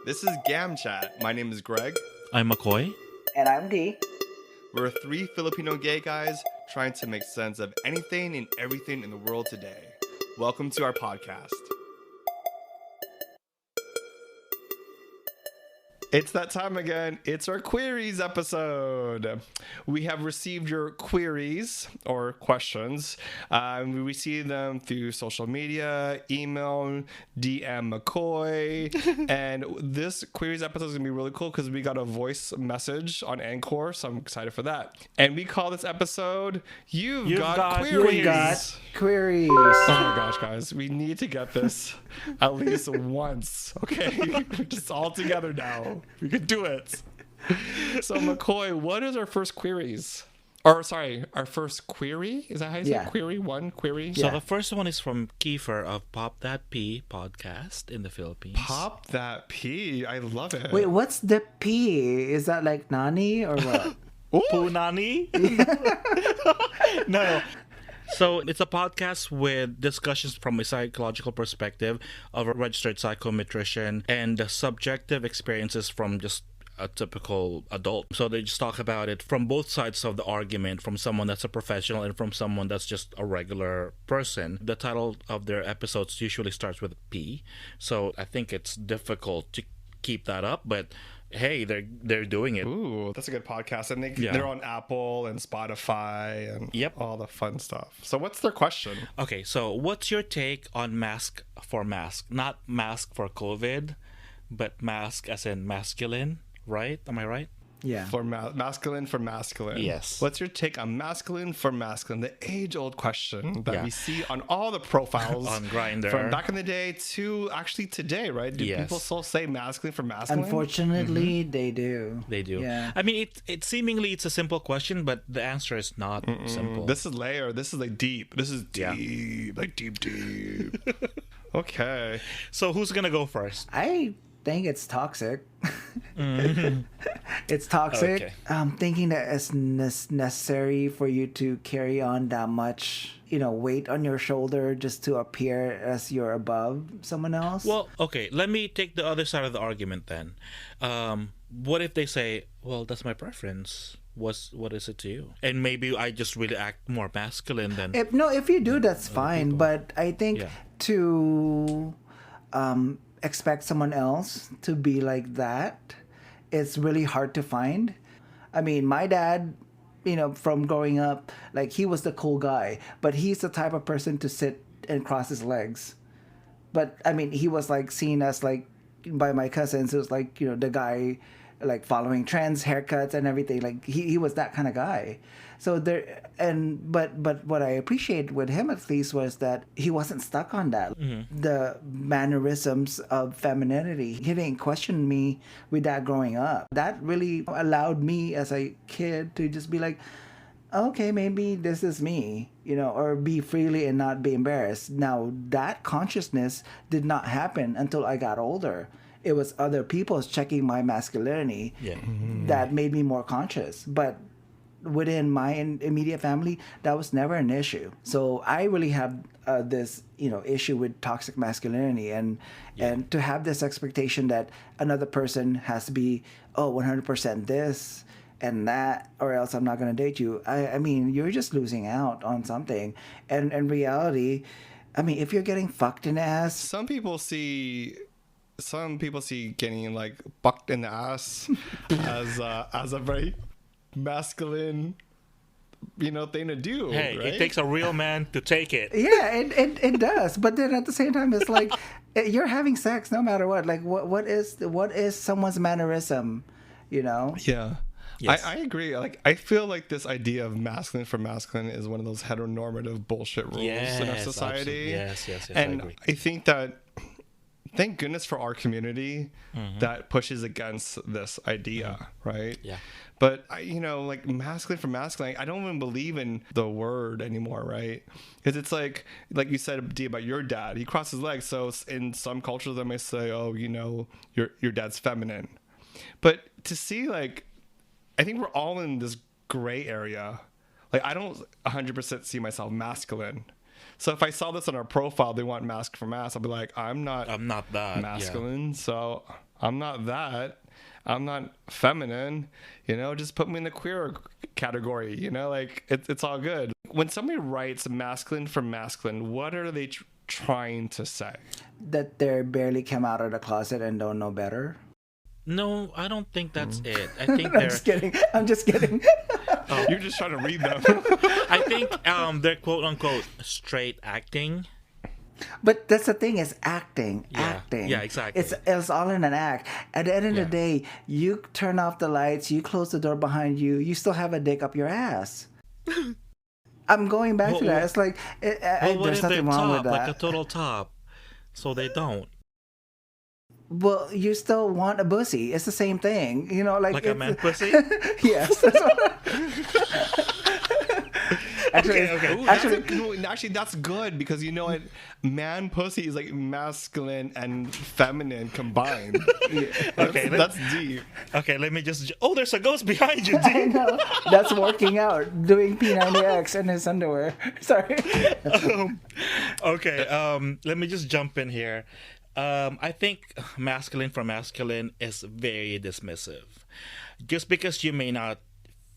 This is Gam Chat. My name is Greg. I'm McCoy. And I'm D. We're three Filipino gay guys trying to make sense of anything and everything in the world today. Welcome to our podcast. It's that time again. It's our queries episode. We have received your queries or questions. We received them through social media, email, DM McCoy. And this queries episode is going to be really cool because we got a voice message on Anchor. So I'm excited for that. And we call this episode, You've Got Queeries. You got queries. Oh my gosh, guys. We need to get this at least once. Okay? We're just all together now. We can do it. So, McCoy, what is our first queries? Or, sorry, our first query? Is that how you say it? Query? One query? So the first one is from Kiefer of Pop That P podcast in the Philippines. Pop That P. I love it. Wait, what's the P? Is that like Nani or what? Punani? No. So it's a podcast with discussions from a psychological perspective of a registered psychometrician and the subjective experiences from just a typical adult. So they just talk about it from both sides of the argument, from someone that's a professional and from someone that's just a regular person. The title of their episodes usually starts with a P. So I think it's difficult to keep that up, but hey, they're doing it. Ooh, that's a good podcast. And they're on Apple and Spotify and all the fun stuff. So what's their question? Okay, so what's your take on mask for mask? Not mask for COVID, but mask as in masculine, right? Am I right? Yeah. For masculine for masculine. Yes. What's your take on masculine for masculine? The age-old question that we see on all the profiles on Grindr from back in the day to actually today, right? Do people still say masculine for masculine? Unfortunately, they do. They do. Yeah. I mean, it seemingly it's a simple question, but the answer is not simple. This is layered. This is like deep. This is deep, like deep. Okay. So who's gonna go first? I think it's toxic. It's toxic. Okay. I'm thinking that it's necessary for you to carry on that much, weight on your shoulder just to appear as you're above someone else. Well, okay, let me take the other side of the argument then. What if they say, well, that's my preference. What is it to you? And maybe I just really act more masculine than... If you do, that's fine. people. But I think to expect someone else to be like that, it's really hard to find. I mean, my dad, from growing up, like, he was the cool guy, but he's the type of person to sit and cross his legs. But I mean, he was like seen as like by my cousins, it was like, the guy like following trends, haircuts and everything. Like he was that kind of guy. So but what I appreciate with him at least was that he wasn't stuck on that. Mm-hmm. The mannerisms of femininity. He didn't question me with that growing up. That really allowed me as a kid to just be like, okay, maybe this is me, or be freely and not be embarrassed. Now, that consciousness did not happen until I got older. It was other people's checking my masculinity that made me more conscious. But within my immediate family, that was never an issue. So I really have this, issue with toxic masculinity and to have this expectation that another person has to be, 100% this and that, or else I'm not going to date you. I mean, you're just losing out on something. And in reality, I mean, if you're getting fucked in the ass... Some people see getting like bucked in the ass as a very masculine, thing to do. Hey, right? It takes a real man to take it. Yeah, it does. But then at the same time, it's like you're having sex no matter what. Like what is someone's mannerism, Yeah. Yes. I agree. Like, I feel like this idea of masculine for masculine is one of those heteronormative bullshit rules in our society. Yes, and I agree. I think that, thank goodness for our community that pushes against this idea, right? Yeah. But like masculine for masculine, I don't even believe in the word anymore, right? Because it's like you said, D, about your dad. He crossed his legs, so in some cultures they may say, "Oh, your dad's feminine," but to see like. I think we're all in this gray area. Like, I don't 100% see myself masculine. So if I saw this on our profile, they want mask for mask, I'll be like, I'm not that masculine. Yeah. So I'm not that. I'm not feminine, just put me in the queer category, like it's all good. When somebody writes masculine for masculine, what are they trying to say? That they barely came out of the closet and don't know better. No, I don't think that's it. I think I'm just kidding. Oh, you're just trying to read them. I think they're quote unquote straight acting. But that's the thing, is acting. Yeah, exactly. It's all in an act. At the end of the day, you turn off the lights, you close the door behind you, you still have a dick up your ass. I'm going back to that. It's like, there's nothing wrong with that. Like a total top, so they don't. Well, you still want a pussy. It's the same thing. Like a man pussy? Yes. Okay. Actually, that's good, because you know what? Man pussy is like masculine and feminine combined. Okay, that's deep. Okay, let me just. Oh, there's a ghost behind you, I know. That's working out, doing P90X in his underwear. Sorry. Okay, let me just jump in here. I think masculine for masculine is very dismissive. Just because you may not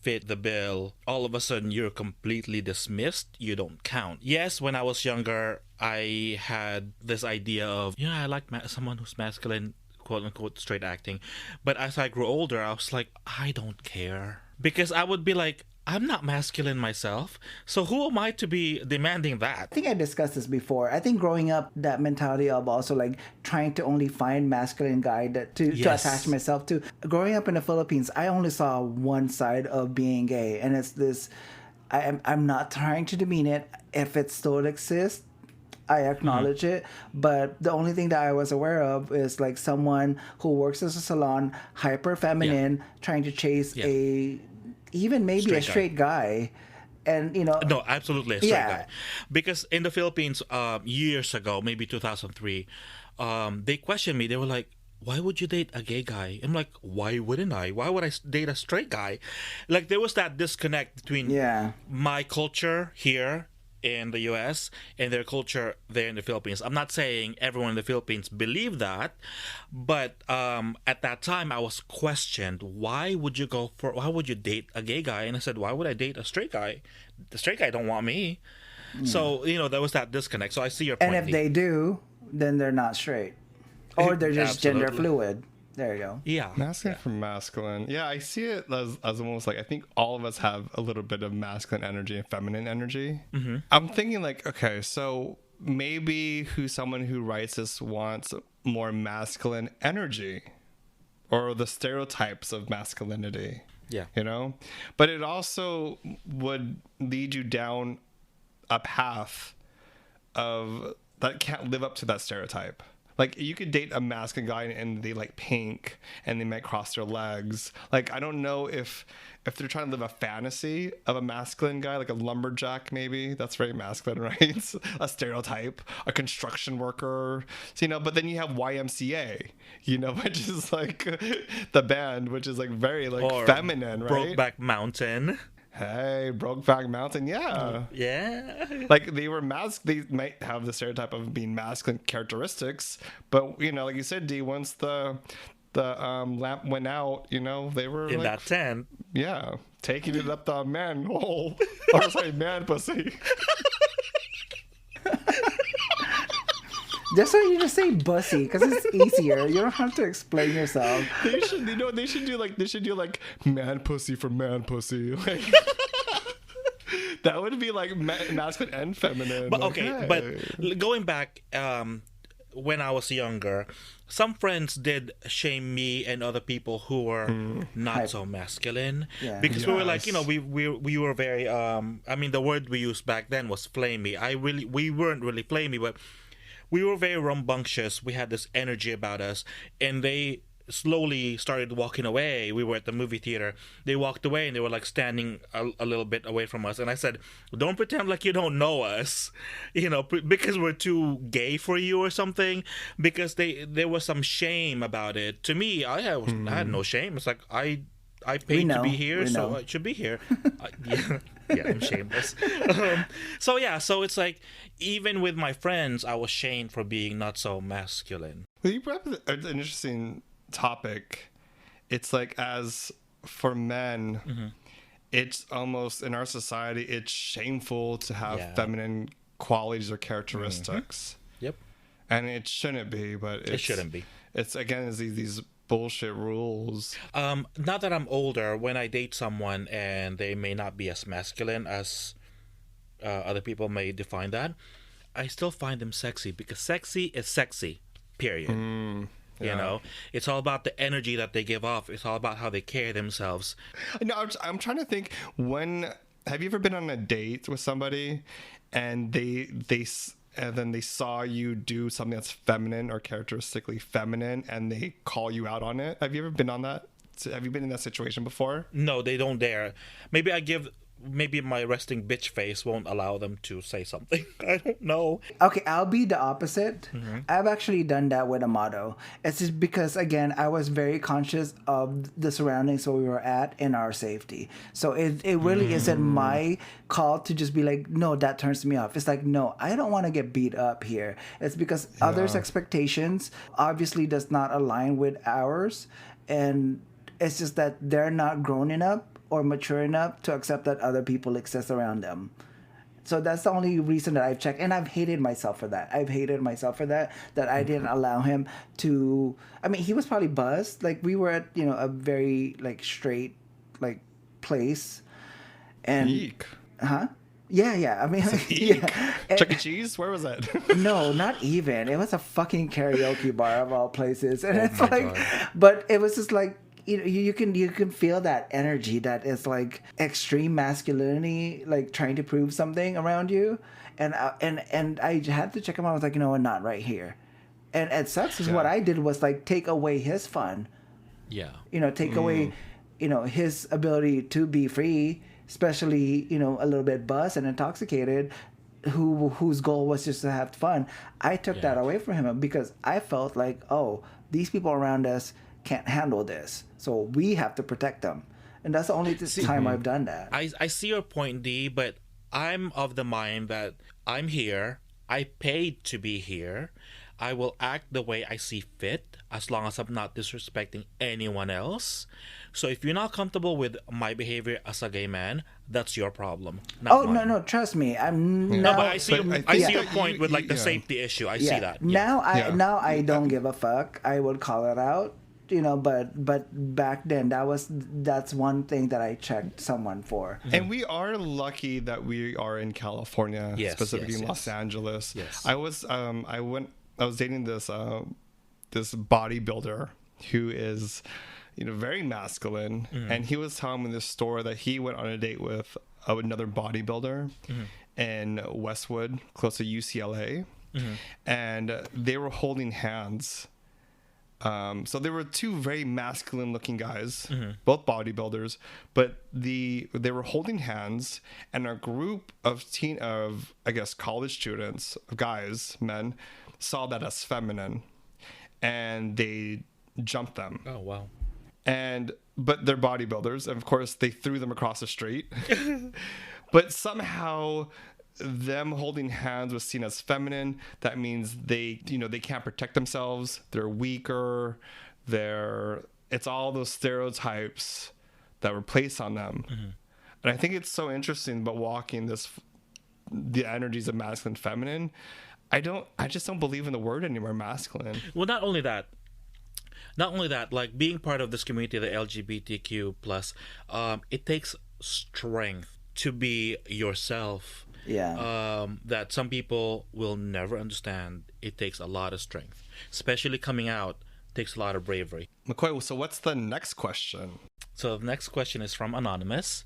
fit the bill, all of a sudden you're completely dismissed. You don't count. Yes, when I was younger, I had this idea of, I like someone who's masculine, quote unquote, straight acting. But as I grew older, I was like, I don't care. Because I would be like, I'm not masculine myself, so who am I to be demanding that? I think I discussed this before. I think growing up, that mentality of also like trying to only find masculine guy to attach myself to. Growing up in the Philippines, I only saw one side of being gay, and it's this. I'm not trying to demean it. If it still exists, I acknowledge it, but the only thing that I was aware of is like someone who works as a salon, hyper feminine, trying to chase even maybe a straight guy. And no, absolutely a straight guy. Because in the Philippines, years ago, maybe 2003, they questioned me. They were like, why would you date a gay guy? I'm like, why wouldn't I? Why would I date a straight guy? Like, there was that disconnect between my culture here in the US and their culture there in the Philippines. I'm not saying everyone in the Philippines believed that, but at that time I was questioned, why would you date a gay guy? And I said, why would I date a straight guy? The straight guy don't want me. So there was that disconnect. So I see your point. And if they do, then they're not straight, or they're just gender fluid. There you go. Yeah. Masculine from masculine. Yeah, I see it as almost like, I think all of us have a little bit of masculine energy and feminine energy. Mm-hmm. I'm thinking like, okay, so maybe someone who writes this wants more masculine energy, or the stereotypes of masculinity. Yeah. But it also would lead you down a path of that can't live up to that stereotype. Like, you could date a masculine guy and they like pink and they might cross their legs. Like, I don't know if they're trying to live a fantasy of a masculine guy, like a lumberjack maybe. That's very masculine, right? It's a stereotype. A construction worker. So, but then you have YMCA, which is like the band, which is like very like or feminine, right? Brokeback Mountain. Hey, Brokeback Mountain, yeah. Like, they might have the stereotype of being masculine characteristics, but like you said, D, once the lamp went out, they were in like, that tent. Yeah, taking it up the manhole. Or sorry, man pussy. Just so you just say bussy, because it's easier. You don't have to explain yourself. They should do like man pussy for man pussy. Like, that would be like masculine and feminine. But okay, but going back, when I was younger, some friends did shame me and other people who were not so masculine, because we were like, we were very I mean, the word we used back then was flamey. We weren't really flamey, but we were very rambunctious. We had this energy about us, and they slowly started walking away. We were at the movie theater. They walked away, and they were like standing a little bit away from us. And I said, don't pretend like you don't know us, because we're too gay for you or something. Because there was some shame about it. To me, I had no shame. It's like, I paid to be here, so I should be here. Yeah, I'm shameless. So it's like, even with my friends, I was shamed for being not so masculine. Well, you brought up an interesting topic, it's like, as for men, it's almost, in our society, it's shameful to have feminine qualities or characteristics. Yep. And it shouldn't be, but It shouldn't be. It's, again, these bullshit rules. Now that I'm older, when I date someone and they may not be as masculine as other people may define that, I still find them sexy, because sexy is sexy, period. You know, it's all about the energy that they give off. It's all about how they carry themselves. No, I'm trying to think, have you ever been on a date with somebody and then they saw you do something that's feminine or characteristically feminine and they call you out on it? Have you ever been on that? Have you been in that situation before? No, they don't dare. Maybe my resting bitch face won't allow them to say something. I don't know. Okay, I'll be the opposite. I've actually done that with a motto. It's just because, again, I was very conscious of the surroundings where we were at and our safety. So it really isn't my call to just be like, no, that turns me off. It's like, no, I don't want to get beat up here. It's because others' expectations obviously does not align with ours. And it's just that they're not grown enough or mature enough to accept that other people exist around them. So that's the only reason that I've checked. And I've hated myself for that. That I didn't allow him to... I mean, he was probably buzzed. Like, we were at, a very, like, straight, like, place. And... Eek. Huh? Yeah. I mean, Eek. Chuck E. Cheese? Where was that? No, not even. It was a fucking karaoke bar of all places. And it's like... God. But it was just like... You can feel that energy that is like extreme masculinity, like trying to prove something around you, and I had to check him out. I was like, not right here, and it sucks. Is what I did was like take away his fun, take away, his ability to be free, especially a little bit buzzed and intoxicated, whose goal was just to have fun. I took that away from him because I felt like, oh, these people around us can't handle this, so we have to protect them, and that's the only time I've done that. I see your point, D, but I'm of the mind that I'm here, I paid to be here, I will act the way I see fit as long as I'm not disrespecting anyone else. So if you're not comfortable with my behavior as a gay man, that's your problem. Mine. No, trust me, I'm no, not. but I see your point with like the safety issue. I see that. Now I don't give a fuck. I would call it out. But back then that's one thing that I checked someone for. And we are lucky that we are in California, specifically in Los Angeles. Yes. I was dating this bodybuilder who is very masculine, and he was telling me in this store that he went on a date with another bodybuilder in Westwood, close to UCLA, and they were holding hands. So there were two very masculine looking guys, both bodybuilders, but they were holding hands, and a group of college students, men, saw that as feminine, and they jumped them. Oh, wow. But they're bodybuilders, and of course they threw them across the street. But somehow them holding hands was seen as feminine. That means they can't protect themselves. They're weaker. It's all those stereotypes that were placed on them. And I think it's so interesting about walking the energies of masculine and feminine. I just don't believe in the word anymore, masculine. Well, not only that, like being part of this community, the LGBTQ plus, it takes strength to be yourself. That some people will never understand. It takes a lot of strength, especially coming out. Takes a lot of bravery. McCoy, so what's the next question? So the next question is from Anonymous,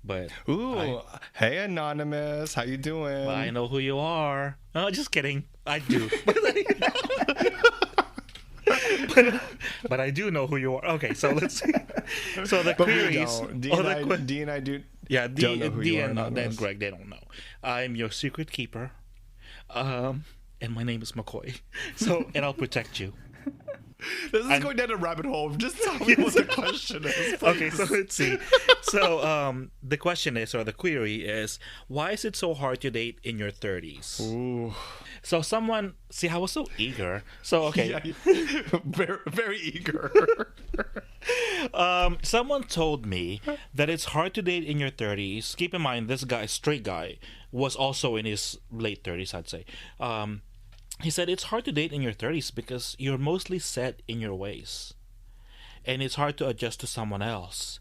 but hey Anonymous, how you doing? I know who you are. Oh, just kidding. I do. But I do know who you are. Okay, so let's see. So the queries. D and I do. Yeah, don't know who you are, and Greg, they don't know. I'm your secret keeper, and my name is McCoy. So, and I'll protect you. This is going down a rabbit hole. Just tell me what the question is. Please. Okay, so let's see. So, the question is, or the query is, why is it so hard to date in your 30s? Ooh. So someone, see, I was so eager. So okay, Yeah, very, very eager. someone told me that it's hard to date in your 30s. Keep in mind, this guy, straight guy, was also in his late 30s, I'd say. He said it's hard to date in your 30s because you're mostly set in your ways, and it's hard to adjust to someone else,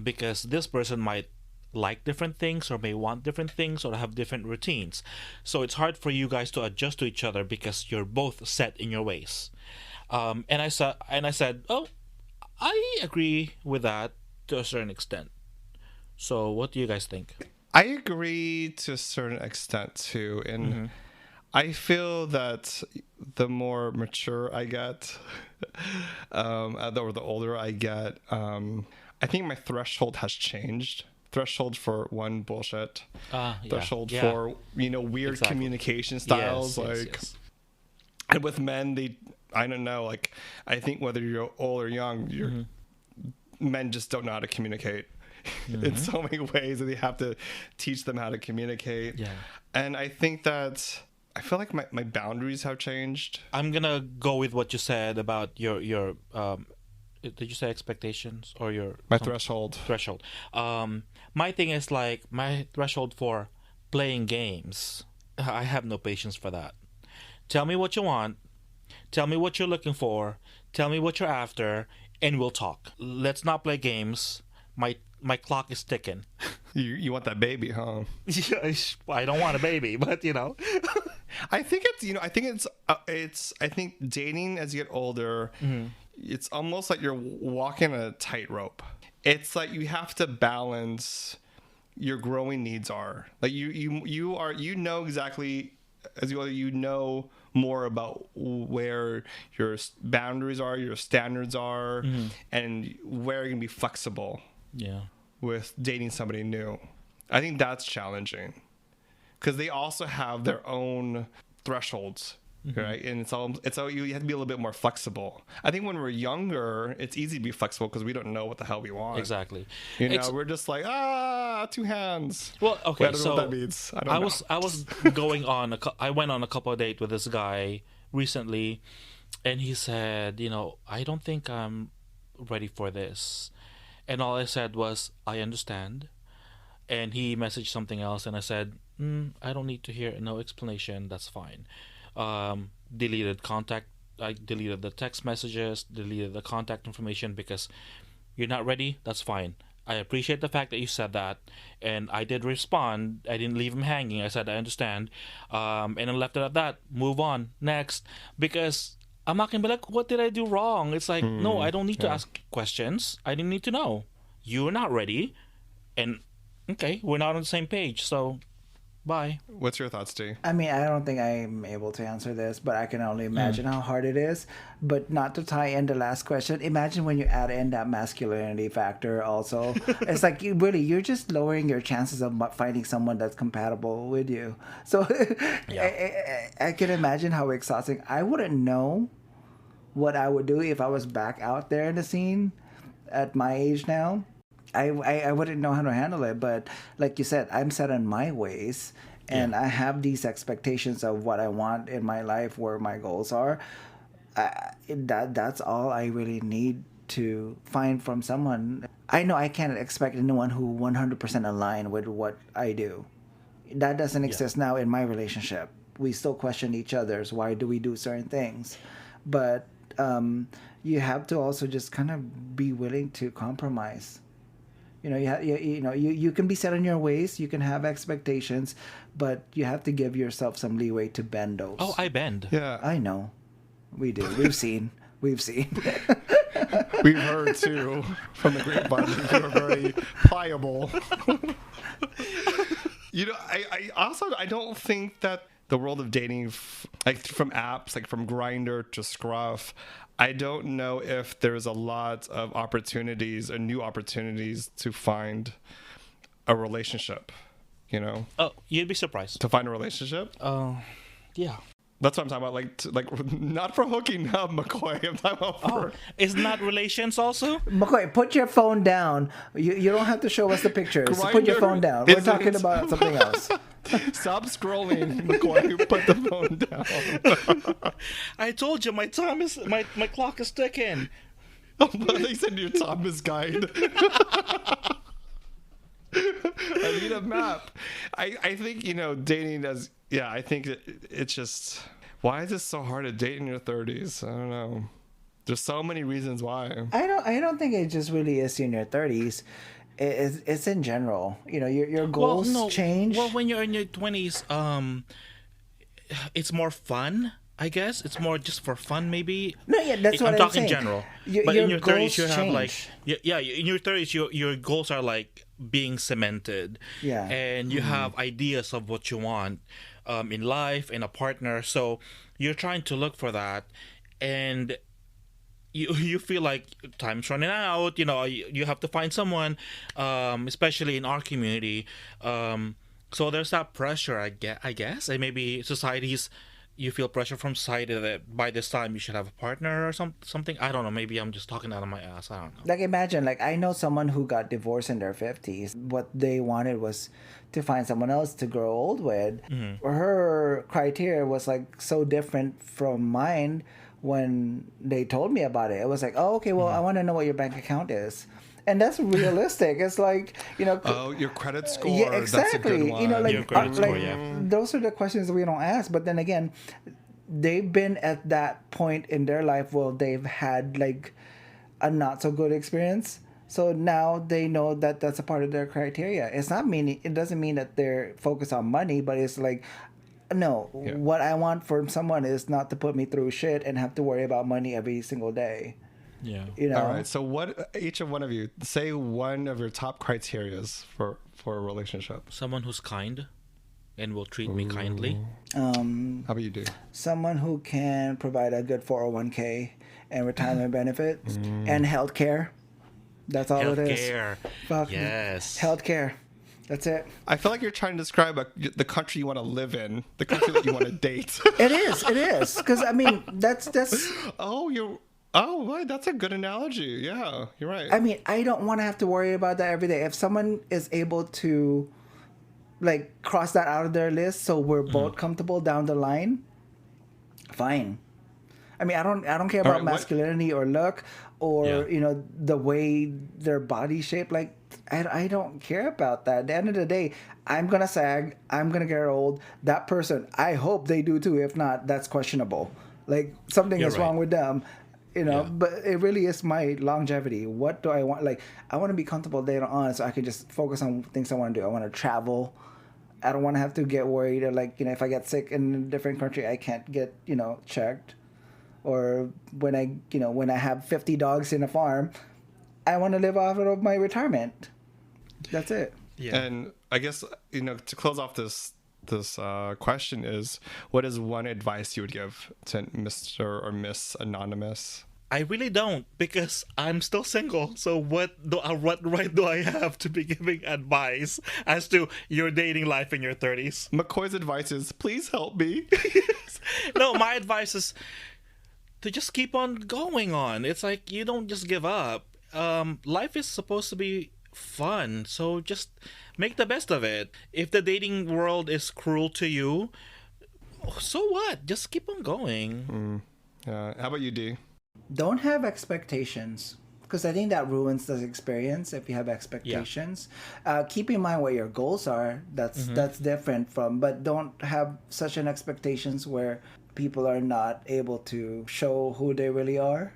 because this person might like different things or may want different things or have different routines. So it's hard for you guys to adjust to each other because you're both set in your ways. And I said, oh, I agree with that to a certain extent. So what do you guys think? I agree to a certain extent too, and I feel that the more mature I get, or the older I get, I think my threshold has changed. Threshold for one, bullshit. Threshold for weird Exactly. communication styles, Yes, yes. and with men, I don't know, like I think whether you're old or young, men just don't know how to communicate in so many ways, and you have to teach them how to communicate. Yeah. And I think that I feel like my boundaries have changed. I'm gonna go with what you said about your did you say expectations or your My threshold. threshold? My thing is like my threshold for playing games. I have no patience for that. Tell me what you want. Tell me what you're looking for. Tell me what you're after, and we'll talk. Let's not play games. My clock is ticking. You want that baby, huh? Yeah, I don't want a baby, but I think I think dating as you get older, it's almost like you're walking a tightrope. It's like you have to balance your growing needs are. Like you know exactly as you know more about where your boundaries are, your standards are, and where you can be flexible yeah. with dating somebody new. I think that's challenging because they also have their own thresholds, right? And it's all you have to be a little bit more flexible. I think when we're younger, it's easy to be flexible because we don't know what the hell we want. Exactly. We're just like two hands. Well, okay, I don't know what that means. I don't know. I was going on I went on a couple of dates with this guy recently, and he said, I don't think I'm ready for this. And all I said was, I understand. And he messaged something else, and I said, I don't need to hear no explanation. That's fine. Deleted contact. I deleted the text messages, deleted the contact information because you're not ready. That's fine. I appreciate the fact that you said that, and I did respond. I didn't leave him hanging. I said I understand, and I left it at that. Move on next, because I'm not gonna be like, what did I do wrong? It's like, no, I don't need to ask questions. I didn't need to know. You're not ready, and okay, we're not on the same page. So, bye. What's your thoughts, D? I mean, I don't think I'm able to answer this, but I can only imagine how hard it is. But not to tie in the last question, imagine when you add in that masculinity factor also. It's like you're just lowering your chances of finding someone that's compatible with you. So I can imagine how exhausting. I wouldn't know what I would do if I was back out there in the scene at my age now. I wouldn't know how to handle it, but like you said, I'm set in my ways, and I have these expectations of what I want in my life, where my goals are. That's all I really need to find from someone. I know I can't expect anyone who 100% align with what I do. That doesn't exist now in my relationship. We still question each other's why do we do certain things, but you have to also just kind of be willing to compromise. You can be set in your ways, you can have expectations, but you have to give yourself some leeway to bend those. Oh, I bend. Yeah. I know. We do. We've seen. We've heard too from the grapevine. You're very pliable. I don't think that the world of dating, like from apps, like from Grindr to Scruff, I don't know if there's a lot of opportunities or new opportunities to find a relationship, Oh, you'd be surprised. To find a relationship? Yeah. That's what I'm talking about. Like not for hooking up, McCoy. I'm talking about for. Isn't that relations also? McCoy, put your phone down. You don't have to show us the pictures. Put your Grindr phone down. We're isn't- talking about something else. Stop scrolling, McCoy. Put the phone down. I told you my time is my clock is ticking. But they said your Thomas guide. I need a map. I think, dating as, I think it's just, why is it so hard to date in your 30s? I don't know. There's so many reasons why. I don't think it just really is in your 30s. It's in general. Your goals change. Well, when you're in your 20s, it's more fun. I guess it's more just for fun, maybe. No, yeah, that's what I'm I'm talking saying. general. But in your 30s, you goals have like, change. in your 30s, your goals are like being cemented. Yeah. And you have ideas of what you want in life, in a partner. So you're trying to look for that, and you feel like time's running out. You have to find someone, especially in our community. So there's that pressure, I guess, and maybe society's. You feel pressure from society that by this time you should have a partner or something. I don't know. Maybe I'm just talking out of my ass. I don't know. Like, imagine, like, I know someone who got divorced in their 50s. What they wanted was to find someone else to grow old with. Mm-hmm. Her criteria was, like, so different from mine when they told me about it. It was like, oh, okay, well, I want to know what your bank account is. And that's realistic. It's like, Oh, your credit score. yeah, exactly. That's a good one. Your credit score, yeah. Those are the questions that we don't ask. But then again, they've been at that point in their life where they've had like a not so good experience. So now they know that that's a part of their criteria. It doesn't mean that they're focused on money, but it's like, no, what I want from someone is not to put me through shit and have to worry about money every single day. Yeah. All right. So what, each of one of you, say one of your top criterias for a relationship. Someone who's kind and will treat me kindly. How about you, do? Someone who can provide a good 401k and retirement benefits and healthcare. That's all it is. Healthcare. Fuck Yes. healthcare. That's it. I feel like you're trying to describe the country you want to live in, the country that you want to date. It is. Because, I mean, that's... Oh, right. That's a good analogy. Yeah, you're right. I mean, I don't want to have to worry about that every day. If someone is able to, like, cross that out of their list so we're both comfortable down the line, fine. I mean, I don't care about masculinity or look or, the way their body shape. Like, I don't care about that. At the end of the day, I'm going to sag. I'm going to get old. That person, I hope they do too. If not, that's questionable. Like, something is wrong with them. But it really is my longevity. What do I want? Like, I want to be comfortable later on so I can just focus on things I want to do. I want to travel. I don't want to have to get worried or, like, if I get sick in a different country, I can't get, checked. Or when I have 50 dogs in a farm, I want to live off of my retirement. That's it. Yeah. And I guess, to close off this question is, what is one advice you would give to Mr. or Miss Anonymous? I really don't, because I'm still single. So what right do I have to be giving advice as to your dating life in your 30s? McCoy's advice is, please help me. No, my advice is to just keep on going on. It's like, you don't just give up. Life is supposed to be fun, so just make the best of it. If the dating world is cruel to you, so what? Just keep on going. How about you, D? Don't have expectations, because I think that ruins the experience if you have expectations. Keep in mind what your goals are. That's different from, but don't have such an expectations where people are not able to show who they really are.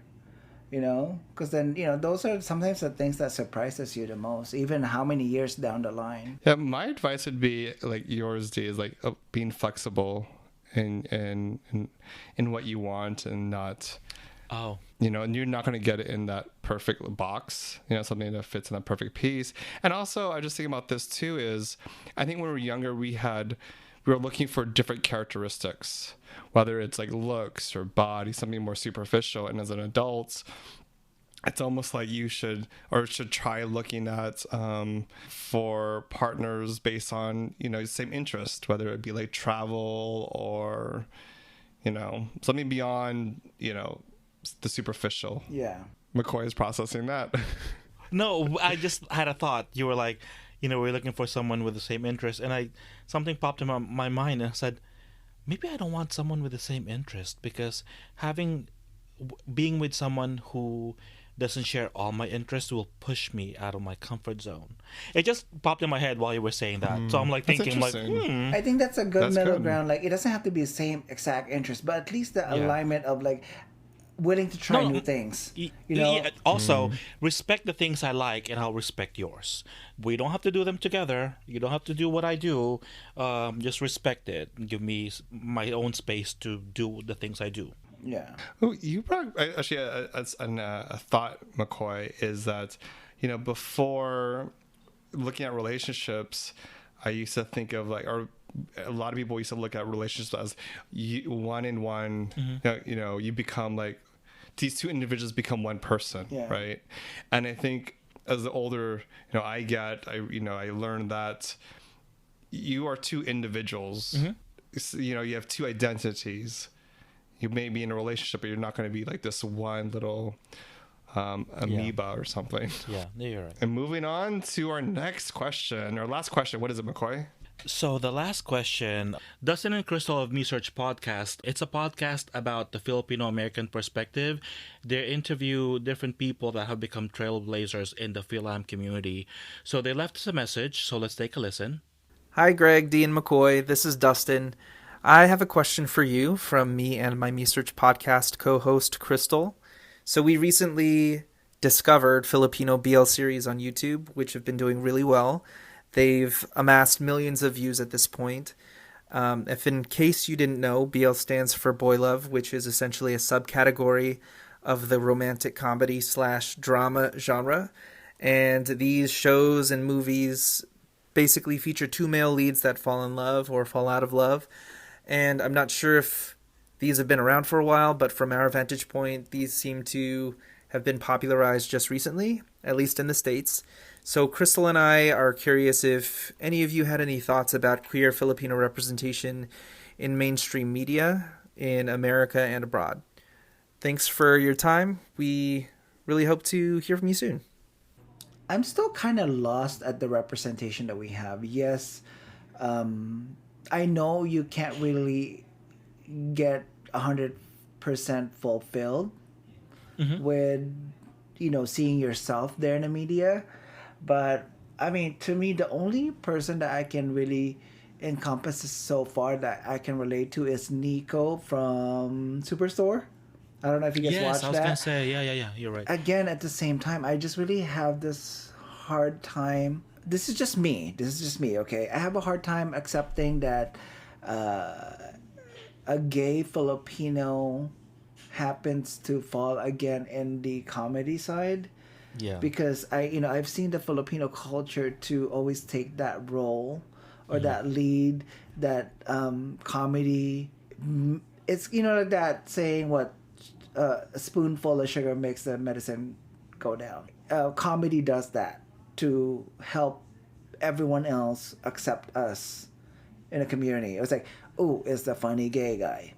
Because then, those are sometimes the things that surprises you the most, even how many years down the line. Yeah, my advice would be like yours, D, is like being flexible in what you want and not. Oh. And you're not going to get it in that perfect box, something that fits in that perfect piece. And also, I just think about this too is, I think when we were younger, we were looking for different characteristics, whether it's like looks or body, something more superficial. And as an adult, it's almost like you should try looking at for partners based on, same interest, whether it be like travel or, something beyond, the superficial. Yeah. McCoy is processing that. No, I just had a thought. You were like, we're looking for someone with the same interest, and something popped in my mind, and I said, maybe I don't want someone with the same interest, because being with someone who doesn't share all my interests will push me out of my comfort zone. It just popped in my head while you were saying that. So I'm like That's thinking like, I think that's a good That's middle good. ground. Like, it doesn't have to be the same exact interest, but at least the alignment of like willing to try No, new things. Also, respect the things I like, and I'll respect yours. We don't have to do them together. You don't have to do what I do. Just respect it. Give me my own space to do the things I do. Yeah. Oh, you brought actually a thought, McCoy, is that before looking at relationships, I used to think of or a lot of people used to look at relationships as one in one. You become like these two individuals become one person, right? And I think as the older I get, I learned that you are two individuals. You have two identities. You may be in a relationship, but you're not going to be like this one little amoeba or something. Yeah, you're right. And moving on to our next question, our last question. What is it, McCoy? So the last question, Dustin and Crystal of Me Search Podcast. It's a podcast about the Filipino American perspective. They interview different people that have become trailblazers in the Philam community. So they left us a message, so let's take a listen. Hi, Greg, Dee, and McCoy. This is Dustin. I have a question for you from me and my Me Search Podcast co-host, Crystal. So we recently discovered Filipino BL series on YouTube, which have been doing really well. They've amassed millions of views at this point. If in case you didn't know, BL stands for Boy Love, which is essentially a subcategory of the romantic comedy / drama genre. And these shows and movies basically feature two male leads that fall in love or fall out of love. And I'm not sure if these have been around for a while, but from our vantage point, these seem to have been popularized just recently, at least in the States. So Crystal and I are curious if any of you had any thoughts about queer Filipino representation in mainstream media in America and abroad. Thanks for your time. We really hope to hear from you soon. I'm still kind of lost at the representation that we have. Yes, I know you can't really get 100% fulfilled with, seeing yourself there in the media. But, I mean, to me, the only person that I can really encompass so far that I can relate to is Nico from Superstore. I don't know if you guys watched that. Yes, I was going to say, yeah, you're right. Again, at the same time, I just really have this hard time. This is just me, okay? I have a hard time accepting that a gay Filipino happens to fall again in the comedy side. Yeah. Because I've seen the Filipino culture to always take that role or that lead, that comedy. It's like that saying, what a spoonful of sugar makes the medicine go down. Comedy does that to help everyone else accept us in a community. It was like, oh, it's the funny gay guy,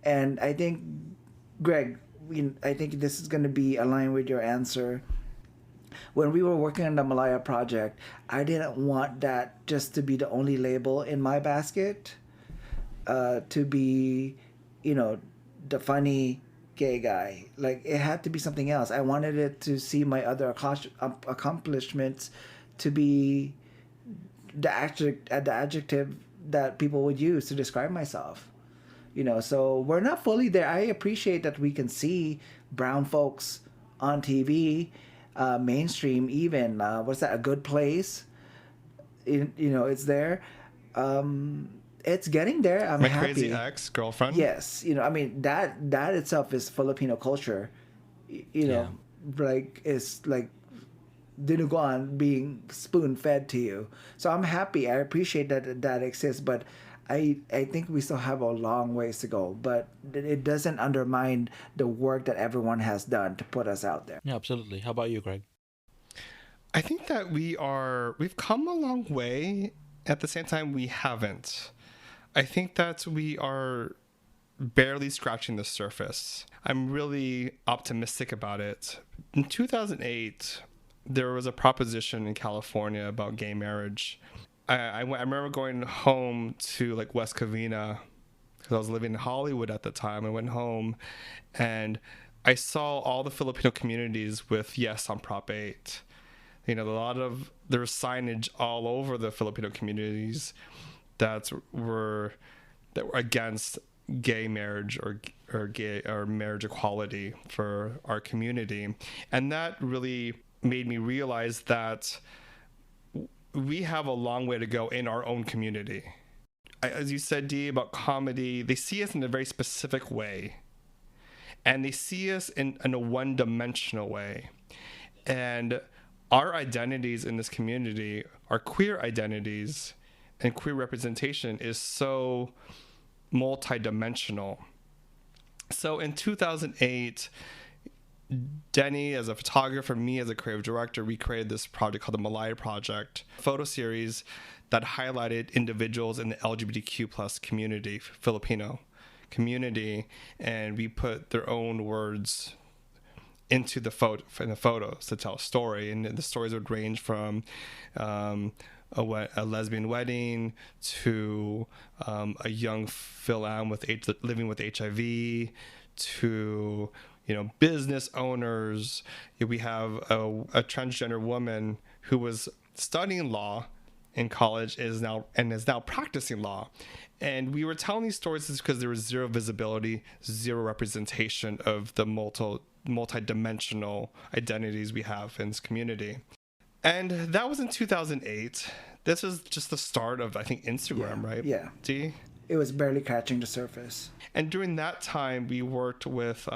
And I think, Greg, I think this is going to be aligned with your answer. When we were working on the Malaya project, I didn't want that just to be the only label in my basket, to be, the funny gay guy. Like, it had to be something else. I wanted it to see my other accomplishments to be the adjective that people would use to describe myself. So we're not fully there. I appreciate that we can see brown folks on TV, mainstream even. What's that? A Good Place. It's there. It's getting there. I'm My happy. crazy ex-girlfriend. Yes, that itself is Filipino culture. Like, it's like dinuguan being spoon fed to you. So I'm happy. I appreciate that exists, but I think we still have a long ways to go, but it doesn't undermine the work that everyone has done to put us out there. Yeah, absolutely. How about you, Greg? I think that we've come a long way. At the same time, we haven't. I think that we are barely scratching the surface. I'm really optimistic about it. In 2008, there was a proposition in California about gay marriage. I remember going home to like West Covina because I was living in Hollywood at the time. I went home and I saw all the Filipino communities with yes on Prop 8. You know, there was signage all over the Filipino communities that were against gay marriage or gay or marriage equality for our community. And that really made me realize that we have a long way to go in our own community. As you said, Dee, about comedy, they see us in a very specific way. And they see us in a one-dimensional way. And our identities in this community, our queer identities and queer representation is so multidimensional. So in 2008, Denny, as a photographer, me as a creative director, we created this project called the Malign Project, photo series that highlighted individuals in the LGBTQ plus community, Filipino community, and we put their own words into the photos to tell a story. And the stories would range from a lesbian wedding to a young Phil-Am living with HIV to business owners. We have a transgender woman who was studying law in college is now practicing law. And we were telling these stories because there was zero visibility, zero representation of the multi-dimensional identities we have in this community. And that was in 2008. This was just the start of, I think, Instagram, right? Yeah. Dee? It was barely scratching the surface. And during that time, we worked with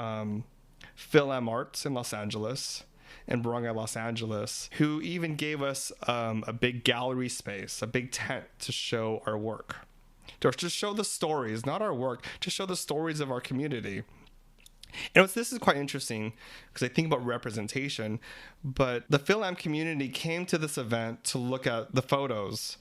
Phil-Am Arts in Los Angeles and Barangay Los Angeles, who even gave us a big gallery space, a big tent to show our work. To show the stories, not our work, to show the stories of our community. And this is quite interesting because I think about representation, but the Phil-Am community came to this event to look at the photos.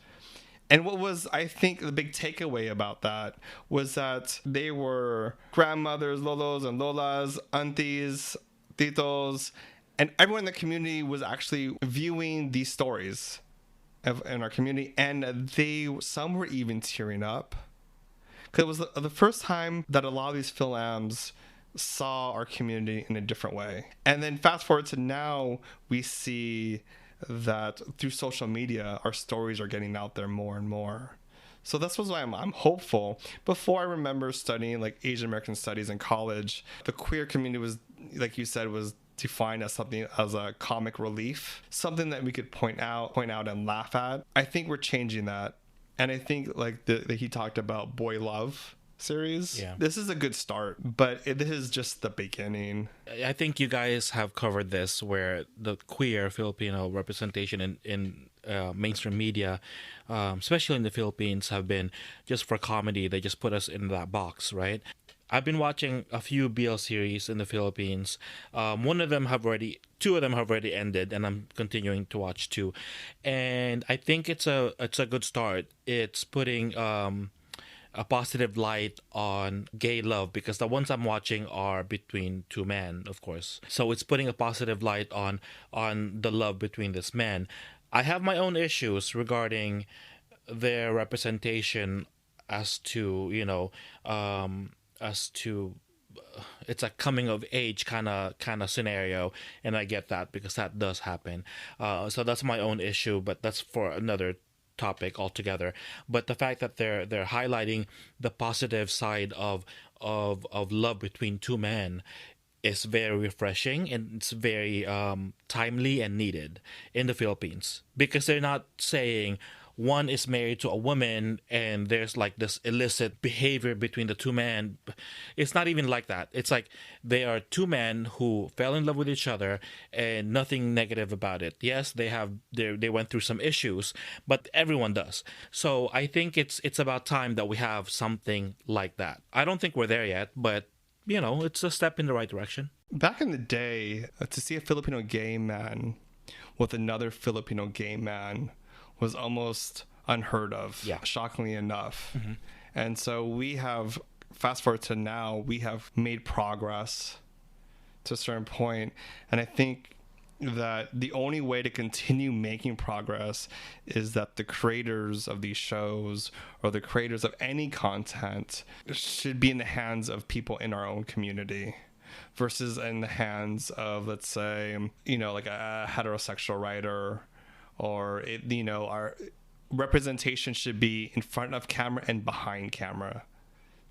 And what was, I think, the big takeaway about that was that they were grandmothers, lolos and lolas, aunties, titos, and everyone in the community was actually viewing these stories in our community, and some were even tearing up. Because it was the first time that a lot of these Phil-Ams saw our community in a different way. And then fast forward to now, we see that through social media, our stories are getting out there more and more. So that's why I'm hopeful. Before, I remember studying like Asian American studies in college. The queer community was, like you said, was defined as something as a comic relief, something that we could point out and laugh at. I think we're changing that. And I think like he talked about Boy Love series. Yeah. This is a good start, but this is just the beginning. I think you guys have covered this where the queer Filipino representation in mainstream media, especially in the Philippines, have been just for comedy. They just put us in that box, right? I've been watching a few BL series in the Philippines. Two of them have already ended, and I'm continuing to watch two. And I think it's a good start. It's putting a positive light on gay love, because the ones I'm watching are between two men, of course. So it's putting a positive light on the love between these men. I have my own issues regarding their representation as to, it's a coming of age kind of scenario, and I get that because that does happen. So that's my own issue, but that's for another topic altogether. But the fact that they're highlighting the positive side of love between two men is very refreshing, and it's very timely and needed in the Philippines, because they're not saying one is married to a woman and there's like this illicit behavior between the two men. It's not even like that. It's like they are two men who fell in love with each other and nothing negative about it. Yes, they went through some issues, but everyone does. So I think it's about time that we have something like that. I don't think we're there yet, but it's a step in the right direction. Back in the day, to see a Filipino gay man with another Filipino gay man was almost unheard of, shockingly enough. Mm-hmm. And so we have fast forward to now, we have made progress to a certain point, and I think that the only way to continue making progress is that the creators of these shows or the creators of any content should be in the hands of people in our own community versus in the hands of, let's say, like a heterosexual writer, or our representation should be in front of camera and behind camera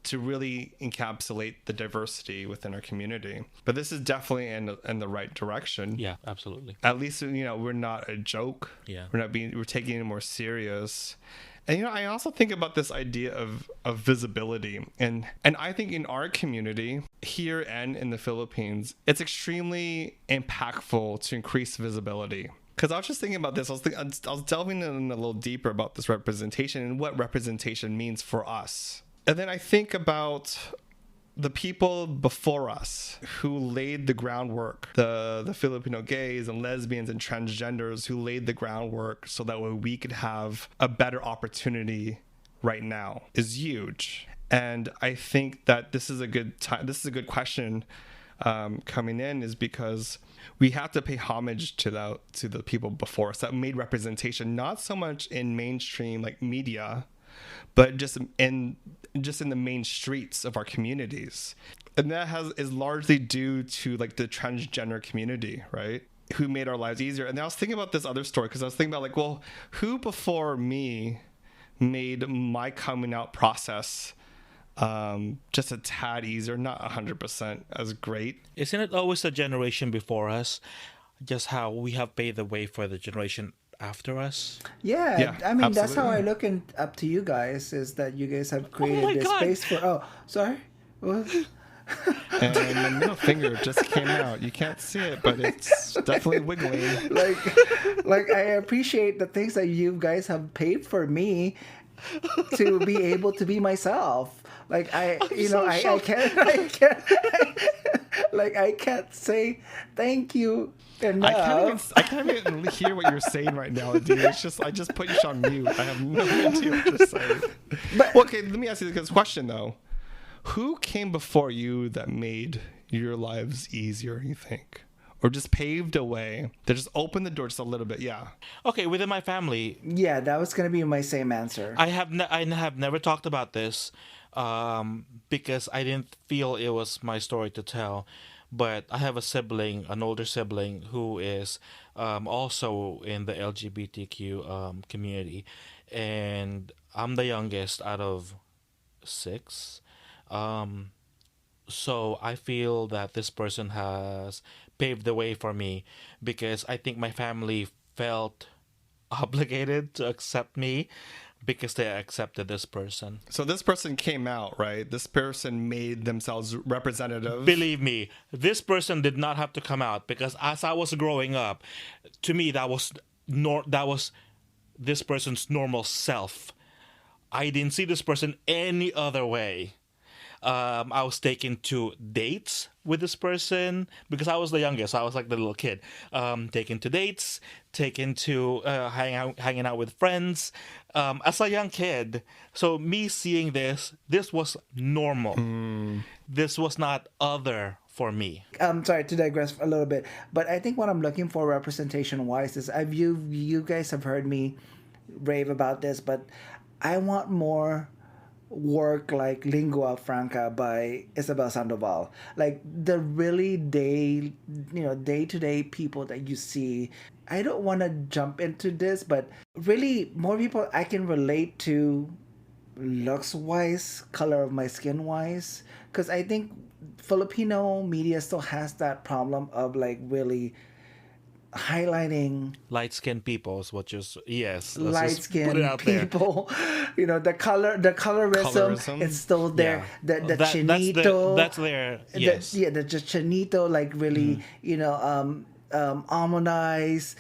to really encapsulate the diversity within our community. But this is definitely in the right direction. Yeah, absolutely. At least, we're not a joke. Yeah. We're taking it more serious. And, I also think about this idea of visibility. And I think in our community here and in the Philippines, it's extremely impactful to increase visibility. Because I was just thinking about this. I was delving in a little deeper about this representation and what representation means for us. And then I think about the people before us who laid the groundwork, the Filipino gays and lesbians and transgenders who laid the groundwork so that we could have a better opportunity right now is huge. And I think that this is a good time. This is a good question coming in, is because we have to pay homage to the people before us that made representation, not so much in mainstream like media, but just in the main streets of our communities. And that is largely due to like the transgender community, right? Who made our lives easier. And I was thinking about this other story because I was thinking about like, well, who before me made my coming out process just a tad easier, not 100% as great. Isn't it always the generation before us, just how we have paved the way for the generation after us? Yeah, I mean, absolutely. that's how I look up to you guys, is that you guys have created this space for... Oh, sorry? What? And my middle finger just came out. You can't see it, but it's definitely wiggling. Like I appreciate the things that you guys have paid for me to be able to be myself. Like I can't say thank you enough. I can't even hear what you're saying right now, dude. It's just I just put you on mute. I have no idea what you're saying. But okay, let me ask you this question though. Who came before you that made your lives easier, you think? Or just paved a way that just opened the door just a little bit? Yeah. Okay, within my family. Yeah, that was going to be my same answer. I have never talked about this because I didn't feel it was my story to tell. But I have a sibling, an older sibling, who is also in the LGBTQ community. And I'm the youngest out of 6. So I feel that this person has paved the way for me because I think my family felt obligated to accept me because they accepted this person. So this person came out, right? This person made themselves representative. Believe me, this person did not have to come out because as I was growing up, to me that was this person's normal self. I didn't see this person any other way. I was taken to dates with this person because I was the youngest. I was like the little kid. Taken to dates, taken to hanging out with friends as a young kid. So me seeing this was normal. This was not other for me. I'm sorry to digress a little bit, but I think what I'm looking for representation-wise is you guys have heard me rave about this, but I want more work like Lingua Franca by Isabel Sandoval. Like the really day-to-day people that you see. I don't want to jump into this, but really more people I can relate to looks-wise, color of my skin-wise. Because I think Filipino media still has that problem of like really highlighting light-skinned people is what you're light-skinned people. The colorism is still there. Yeah. The chinito, that's there. Yes. The chinito, like really harmonize.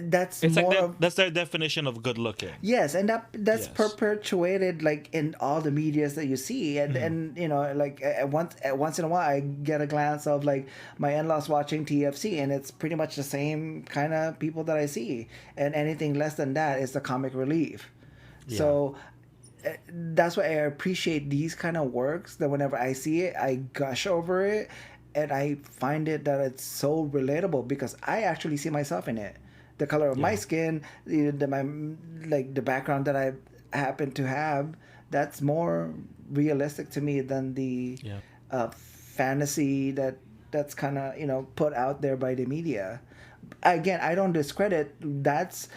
That's it's more like that's their definition of good looking. Yes, and that's Yes. perpetuated like in all the medias that you see, and like once in a while I get a glance of like my in-laws watching TFC, and it's pretty much the same kind of people that I see, and anything less than that is the comic relief. Yeah. So that's why I appreciate these kind of works, that whenever I see it, I gush over it, and I find it that it's so relatable because I actually see myself in it. The color of my skin, my like the background that I happen to have, that's more realistic to me than the fantasy that's kind of put out there by the media. Again, I don't discredit. That's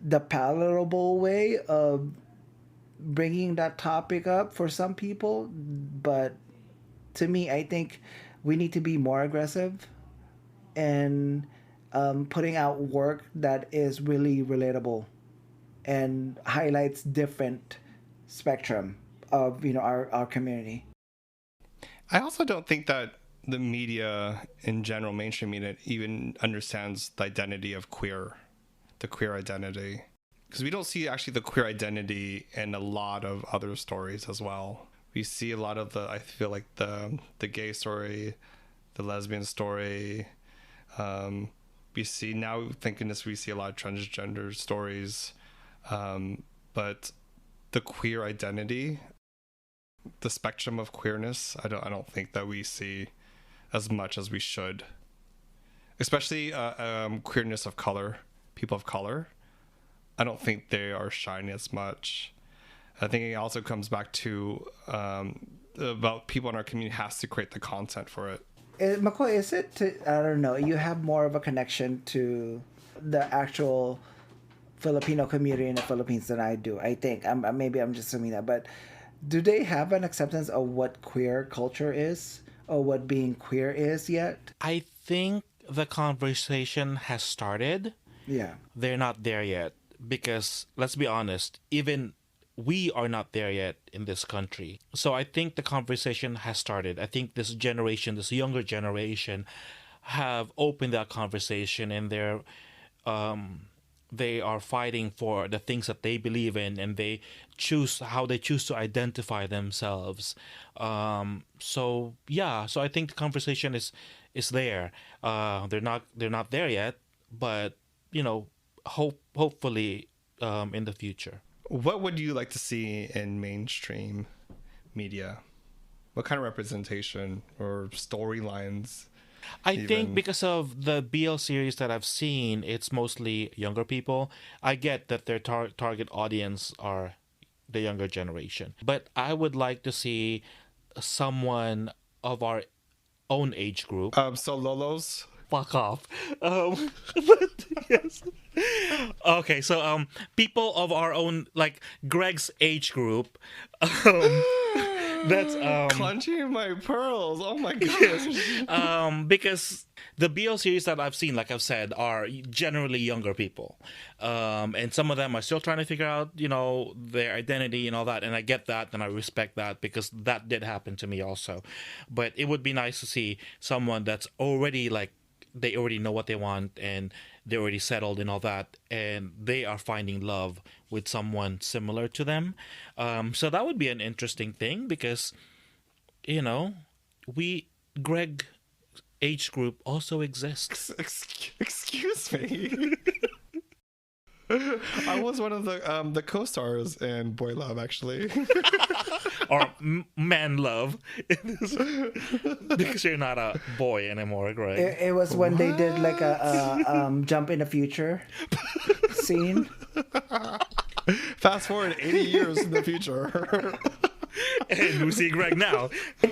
the palatable way of bringing that topic up for some people, but to me, I think we need to be more aggressive and putting out work that is really relatable and highlights different spectrum of our community. I also don't think that the media in general, mainstream media, even understands the identity of queer, the queer identity. Because we don't see actually the queer identity in a lot of other stories as well. We see a lot of I feel like the gay story, the lesbian story. We see now, thank goodness, we see a lot of transgender stories. But the queer identity, the spectrum of queerness, I don't think that we see as much as we should. Especially queerness of color, people of color. I don't think they are shining as much. I think it also comes back to about people in our community has to create the content for it. McCoy, is it I don't know, you have more of a connection to the actual Filipino community in the Philippines than I do, I think. Maybe I'm just assuming that, but do they have an acceptance of what queer culture is or what being queer is yet? I think the conversation has started. Yeah. They're not there yet. Because let's be honest, even we are not there yet in this country. So I think the conversation has started. I think this generation, this younger generation, have opened that conversation, and they are fighting for the things that they believe in, and they choose how they choose to identify themselves. So I think the conversation is there. They're not there yet, but hopefully in the future. What would you like to see in mainstream media? What kind of representation or storylines? I think because of the BL series that I've seen, it's mostly younger people. I get that their target audience are the younger generation. But I would like to see someone of our own age group. So Lolos? Fuck off. But yes. Okay, so people of our own, like Greg's age group. That's Clutching my pearls. Oh my gosh. Because the BL series that I've seen, like I've said, are generally younger people. And some of them are still trying to figure out, their identity and all that. And I get that and I respect that because that did happen to me also. But it would be nice to see someone that's already they already know what they want and they're already settled and all that, and they are finding love with someone similar to them. So that would be an interesting thing because, Greg age group also exists. Excuse me. I was one of the co-stars in Boy Love, actually. Or Man Love. Because you're not a boy anymore, Greg. It was when they did like a jump in the future scene. Fast forward 80 years in the future. And we see Greg now.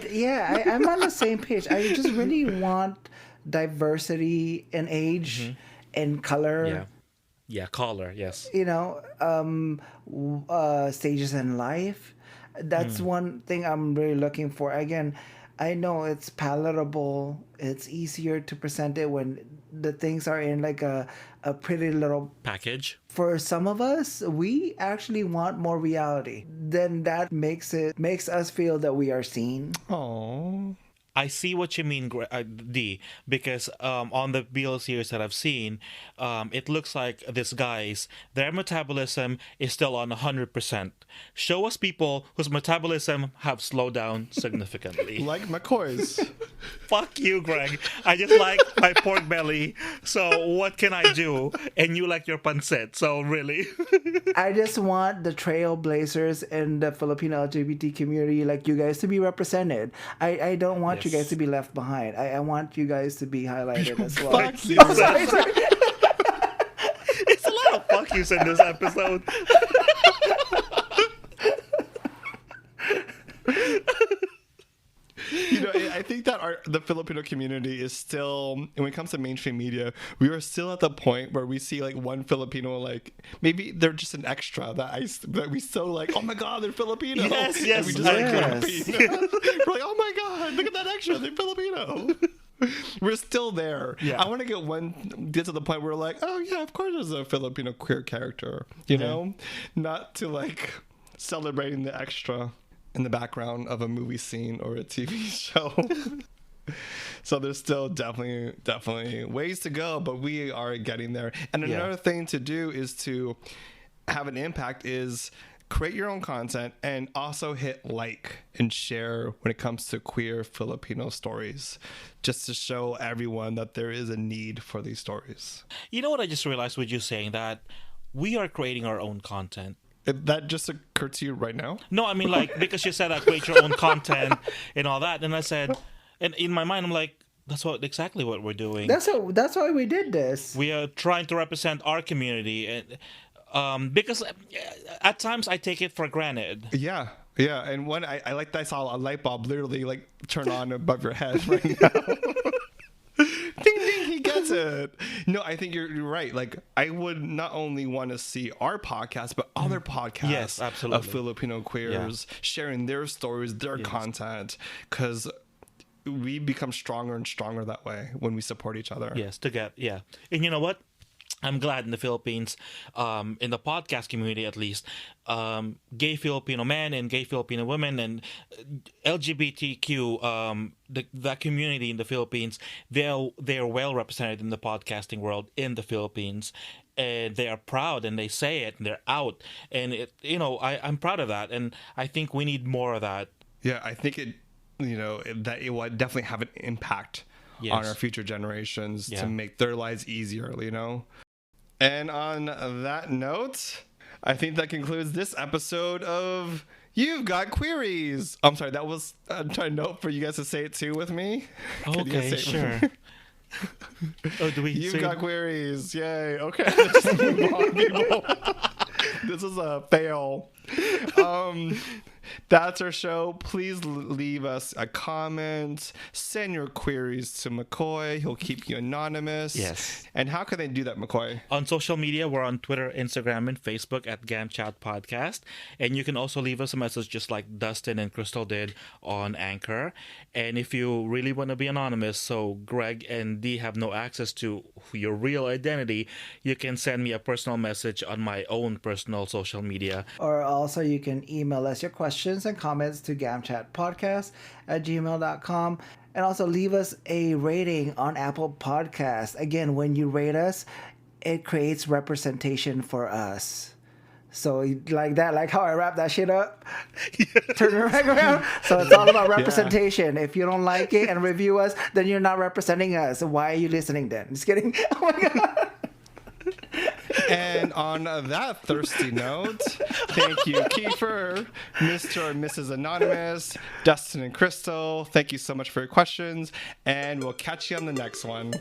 Yeah, I'm on the same page. I just really want diversity in age and color. Yeah, color, yes. Stages in life. That's one thing I'm really looking for. Again, I know it's palatable. It's easier to present it when the things are in like a pretty little package. For some of us, we actually want more reality. Then that makes us feel that we are seen. Oh. I see what you mean, D, because on the BL series that I've seen, it looks like these guys, their metabolism is still on 100%. Show us people whose metabolism have slowed down significantly. Like McCoy's. Fuck you, Greg. I just like my pork belly, so what can I do? And you like your pancit, so really. I just want the trailblazers in the Filipino LGBT community, like you guys, to be represented. I don't want you guys to be left behind. I want you guys to be highlighted as well. Fuck you. Sorry. It's a lot of fuck yous in this episode. You know, I think that the Filipino community is still, when it comes to mainstream media, we are still at the point where we see like one Filipino, like maybe they're just an extra that we still like, oh my god, they're Filipino. Yes, And we just yes. We're like, oh my god, look at that extra, they're Filipino. We're still there. Yeah. I want to get to the point where we're like, oh yeah, of course there's a Filipino queer character, you know, not to like celebrating the extra in the background of a movie scene or a TV show. So there's still definitely ways to go, but we are getting there. And another thing to do is to have an impact is create your own content and also hit like and share when it comes to queer Filipino stories, just to show everyone that there is a need for these stories. You know what I just realized with you saying that? We are creating our own content. That just occurred to you right now? No, I mean, like, because you said I create your own content and all that, and I said, and in my mind, I'm like, that's exactly what we're doing. That's why we did this. We are trying to represent our community, and because at times I take it for granted. Yeah, and when I like that, I saw a light bulb literally like turn on above your head right now. Ding ding, he gets it. No, I think you're right. Like, I would not only want to see our podcast, but other podcasts, Yes, absolutely, of Filipino queers sharing their stories, their content, because we become stronger and stronger that way when we support each other. Yes, and you know what? I'm glad in the Philippines, in the podcast community at least, gay Filipino men and gay Filipino women and LGBTQ, that community in the Philippines, they're well represented in the podcasting world in the Philippines, and they are proud and they say it and they're out, and I'm proud of that, and I think we need more of that. Yeah, I think it will definitely have an impact on our future generations to make their lives easier, you know? And on that note, I think that concludes this episode of You've Got Queeries. I'm sorry, I'm trying to note for you guys to say it too with me. Okay, sure. You've Got Queeries. Yay. Okay, let's just move on, people. This is a fail. That's our show. Please leave us a comment. Send your queries to McCoy. He'll keep you anonymous. Yes. And how can they do that, McCoy? On social media, we're on Twitter, Instagram, and Facebook at GamChat Podcast. And you can also leave us a message just like Dustin and Crystal did on Anchor. And if you really want to be anonymous, so Greg and Dee have no access to your real identity, you can send me a personal message on my own personal social media. Or also you can email us your questions and comments to gamchatpodcast@gmail.com, and also leave us a rating on Apple Podcasts. Again, when you rate us, it creates representation for us. So like that, like how I wrap that shit up, turn it right around. So it's all about representation. If you don't like it and review us, then you're not representing us. Why are you listening then? Just kidding. Oh my god. And on that thirsty note, thank you, Kiefer, Mr. and Mrs. Anonymous, Dustin and Crystal. Thank you so much for your questions, and we'll catch you on the next one.